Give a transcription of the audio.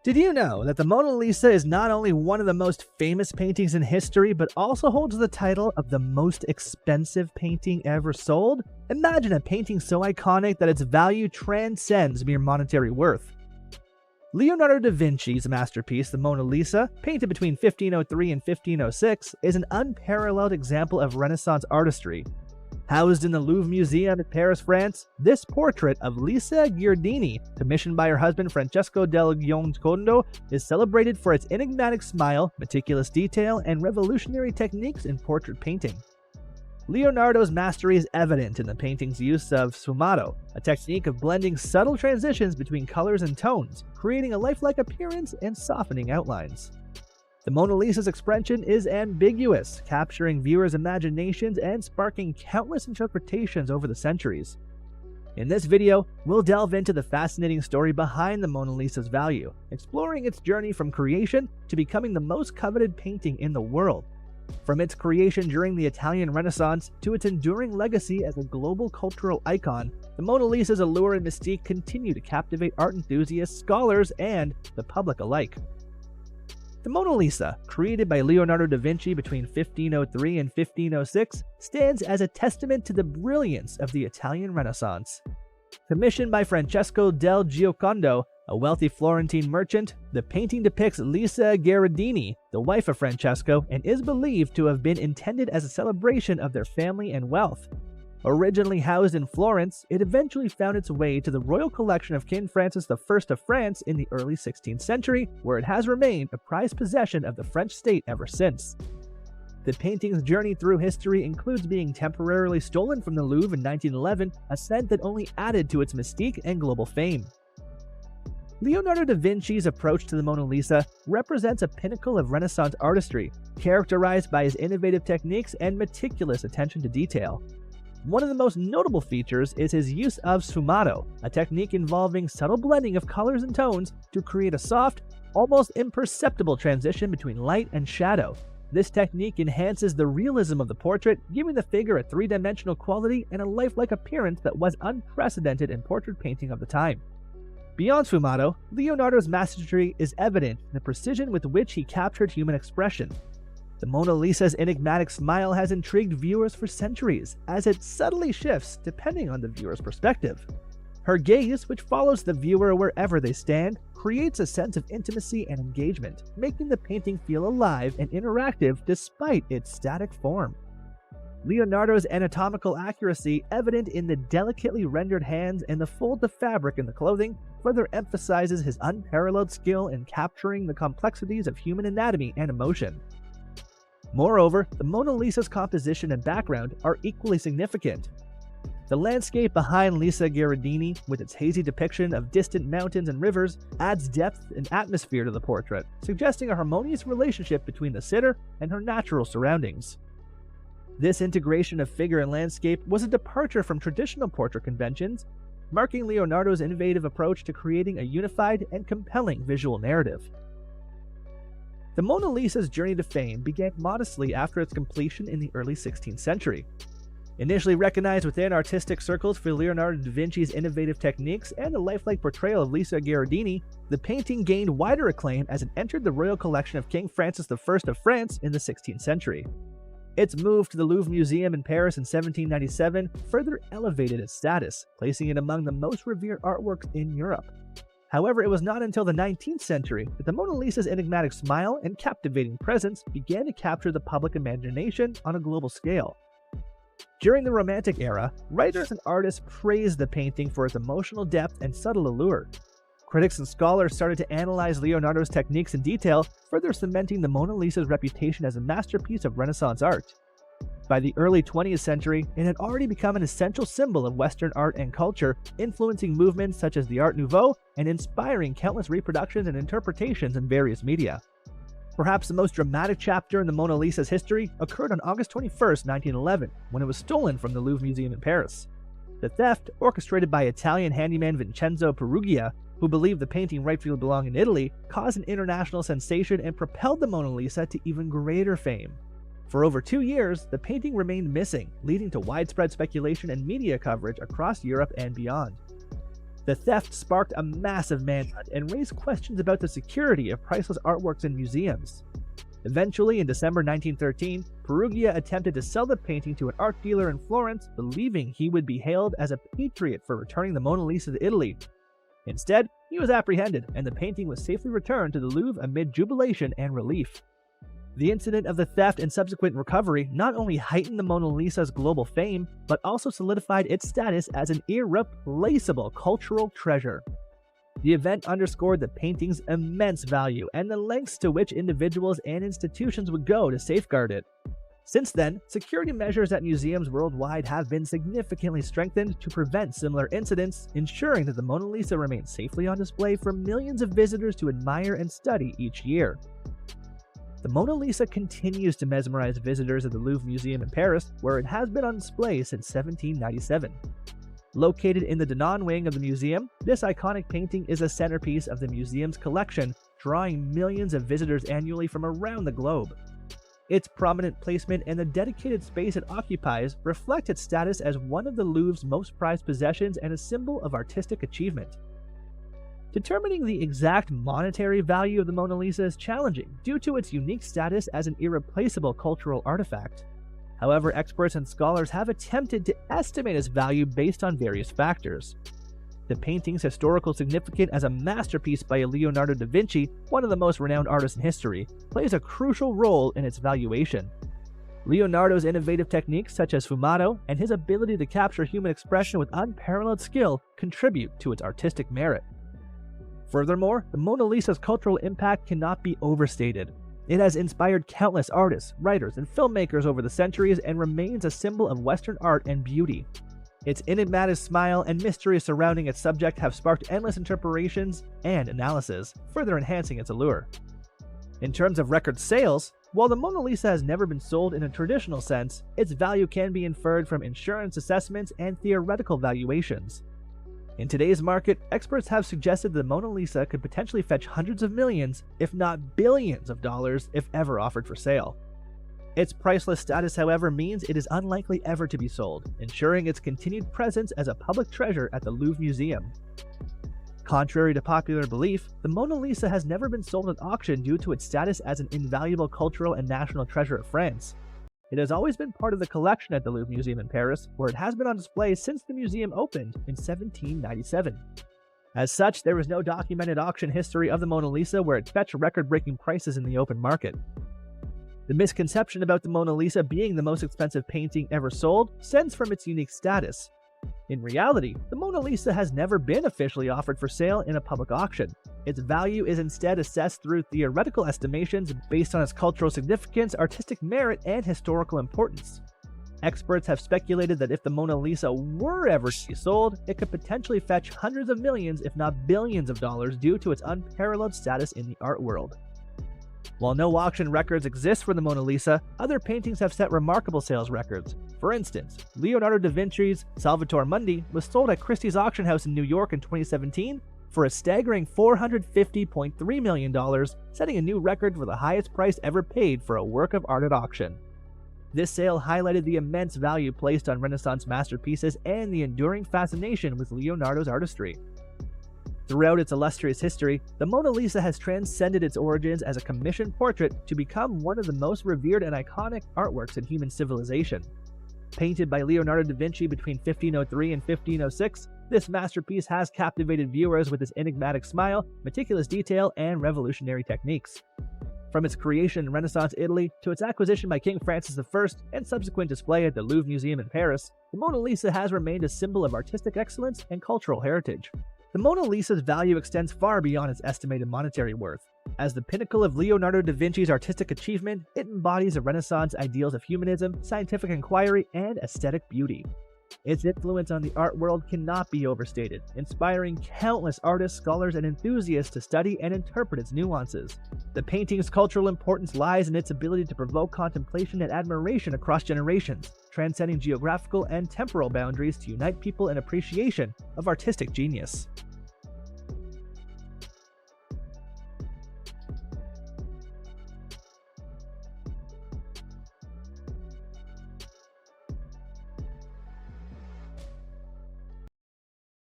Did you know that the Mona Lisa is not only one of the most famous paintings in history, but also holds the title of the most expensive painting ever sold? Imagine a painting so iconic that its value transcends mere monetary worth. Leonardo da Vinci's masterpiece, the Mona Lisa, painted between 1503 and 1506, is an unparalleled example of Renaissance artistry. Housed in the Louvre Museum in Paris, France, this portrait of Lisa Gherardini, commissioned by her husband Francesco del Giocondo, is celebrated for its enigmatic smile, meticulous detail, and revolutionary techniques in portrait painting. Leonardo's mastery is evident in the painting's use of sfumato, a technique of blending subtle transitions between colors and tones, creating a lifelike appearance and softening outlines. The Mona Lisa's expression is ambiguous, capturing viewers' imaginations and sparking countless interpretations over the centuries. In this video, we'll delve into the fascinating story behind the Mona Lisa's value, exploring its journey from creation to becoming the most coveted painting in the world. From its creation during the Italian Renaissance to its enduring legacy as a global cultural icon, the Mona Lisa's allure and mystique continue to captivate art enthusiasts, scholars, and the public alike. The Mona Lisa, created by Leonardo da Vinci between 1503 and 1506, stands as a testament to the brilliance of the Italian Renaissance. Commissioned by Francesco del Giocondo, a wealthy Florentine merchant, the painting depicts Lisa Gherardini, the wife of Francesco, and is believed to have been intended as a celebration of their family and wealth. Originally housed in Florence, it eventually found its way to the royal collection of King Francis I of France in the early 16th century, where it has remained a prized possession of the French state ever since. The painting's journey through history includes being temporarily stolen from the Louvre in 1911, a scent that only added to its mystique and global fame. Leonardo da Vinci's approach to the Mona Lisa represents a pinnacle of Renaissance artistry, characterized by his innovative techniques and meticulous attention to detail. One of the most notable features is his use of sfumato, a technique involving subtle blending of colors and tones to create a soft, almost imperceptible transition between light and shadow. This technique enhances the realism of the portrait, giving the figure a three-dimensional quality and a lifelike appearance that was unprecedented in portrait painting of the time. Beyond sfumato, Leonardo's mastery is evident in the precision with which he captured human expression. The Mona Lisa's enigmatic smile has intrigued viewers for centuries, as it subtly shifts depending on the viewer's perspective. Her gaze, which follows the viewer wherever they stand, creates a sense of intimacy and engagement, making the painting feel alive and interactive despite its static form. Leonardo's anatomical accuracy, evident in the delicately rendered hands and the fold of fabric in the clothing, further emphasizes his unparalleled skill in capturing the complexities of human anatomy and emotion. Moreover, the Mona Lisa's composition and background are equally significant. The landscape behind Lisa Gherardini, with its hazy depiction of distant mountains and rivers, adds depth and atmosphere to the portrait, suggesting a harmonious relationship between the sitter and her natural surroundings. This integration of figure and landscape was a departure from traditional portrait conventions, marking Leonardo's innovative approach to creating a unified and compelling visual narrative. The Mona Lisa's journey to fame began modestly after its completion in the early 16th century. Initially recognized within artistic circles for Leonardo da Vinci's innovative techniques and the lifelike portrayal of Lisa Gherardini, the painting gained wider acclaim as it entered the royal collection of King Francis I of France in the 16th century. Its move to the Louvre Museum in Paris in 1797 further elevated its status, placing it among the most revered artworks in Europe. However, it was not until the 19th century that the Mona Lisa's enigmatic smile and captivating presence began to capture the public imagination on a global scale. During the Romantic era, writers and artists praised the painting for its emotional depth and subtle allure. Critics and scholars started to analyze Leonardo's techniques in detail, further cementing the Mona Lisa's reputation as a masterpiece of Renaissance art. By the early 20th century, it had already become an essential symbol of Western art and culture, influencing movements such as the Art Nouveau and inspiring countless reproductions and interpretations in various media. Perhaps the most dramatic chapter in the Mona Lisa's history occurred on August 21, 1911, when it was stolen from the Louvre Museum in Paris. The theft, orchestrated by Italian handyman Vincenzo Perugia, who believed the painting rightfully belonged in Italy, caused an international sensation and propelled the Mona Lisa to even greater fame. For over 2 years, the painting remained missing, leading to widespread speculation and media coverage across Europe and beyond. The theft sparked a massive manhunt and raised questions about the security of priceless artworks in museums. Eventually, in December 1913, Perugia attempted to sell the painting to an art dealer in Florence, believing he would be hailed as a patriot for returning the Mona Lisa to Italy. Instead, he was apprehended, and the painting was safely returned to the Louvre amid jubilation and relief. The incident of the theft and subsequent recovery not only heightened the Mona Lisa's global fame, but also solidified its status as an irreplaceable cultural treasure. The event underscored the painting's immense value and the lengths to which individuals and institutions would go to safeguard it. Since then, security measures at museums worldwide have been significantly strengthened to prevent similar incidents, ensuring that the Mona Lisa remains safely on display for millions of visitors to admire and study each year. The Mona Lisa continues to mesmerize visitors at the Louvre Museum in Paris, where it has been on display since 1797. Located in the Denon wing of the museum, this iconic painting is a centerpiece of the museum's collection, drawing millions of visitors annually from around the globe. Its prominent placement and the dedicated space it occupies reflect its status as one of the Louvre's most prized possessions and a symbol of artistic achievement. Determining the exact monetary value of the Mona Lisa is challenging due to its unique status as an irreplaceable cultural artifact. However, experts and scholars have attempted to estimate its value based on various factors. The painting's historical significance as a masterpiece by Leonardo da Vinci, one of the most renowned artists in history, plays a crucial role in its valuation. Leonardo's innovative techniques such as fumato and his ability to capture human expression with unparalleled skill contribute to its artistic merit. Furthermore, the Mona Lisa's cultural impact cannot be overstated. It has inspired countless artists, writers, and filmmakers over the centuries and remains a symbol of Western art and beauty. Its enigmatic smile and mystery surrounding its subject have sparked endless interpretations and analysis, further enhancing its allure. In terms of record sales, while the Mona Lisa has never been sold in a traditional sense, its value can be inferred from insurance assessments and theoretical valuations. In today's market, experts have suggested the Mona Lisa could potentially fetch hundreds of millions, if not billions of dollars if ever offered for sale. Its priceless status, however, means it is unlikely ever to be sold, ensuring its continued presence as a public treasure at the Louvre Museum. Contrary to popular belief, the Mona Lisa has never been sold at auction due to its status as an invaluable cultural and national treasure of France. It has always been part of the collection at the Louvre Museum in Paris, where it has been on display since the museum opened in 1797. As such, there is no documented auction history of the Mona Lisa where it fetched record-breaking prices in the open market. The misconception about the Mona Lisa being the most expensive painting ever sold stems from its unique status. In reality, the Mona Lisa has never been officially offered for sale in a public auction. Its value is instead assessed through theoretical estimations based on its cultural significance, artistic merit, and historical importance. Experts have speculated that if the Mona Lisa were ever to be sold, it could potentially fetch hundreds of millions, if not billions of dollars due to its unparalleled status in the art world. While no auction records exist for the Mona Lisa, other paintings have set remarkable sales records. For instance, Leonardo da Vinci's Salvator Mundi was sold at Christie's auction house in New York in 2017 for a staggering $450.3 million, setting a new record for the highest price ever paid for a work of art at auction. This sale highlighted the immense value placed on Renaissance masterpieces and the enduring fascination with Leonardo's artistry. Throughout its illustrious history, the Mona Lisa has transcended its origins as a commissioned portrait to become one of the most revered and iconic artworks in human civilization. Painted by Leonardo da Vinci between 1503 and 1506, this masterpiece has captivated viewers with its enigmatic smile, meticulous detail, and revolutionary techniques. From its creation in Renaissance Italy to its acquisition by King Francis I and subsequent display at the Louvre Museum in Paris, the Mona Lisa has remained a symbol of artistic excellence and cultural heritage. The Mona Lisa's value extends far beyond its estimated monetary worth. As the pinnacle of Leonardo da Vinci's artistic achievement, it embodies the Renaissance ideals of humanism, scientific inquiry, and aesthetic beauty. Its influence on the art world cannot be overstated, inspiring countless artists, scholars, and enthusiasts to study and interpret its nuances. The painting's cultural importance lies in its ability to provoke contemplation and admiration across generations, transcending geographical and temporal boundaries to unite people in appreciation of artistic genius.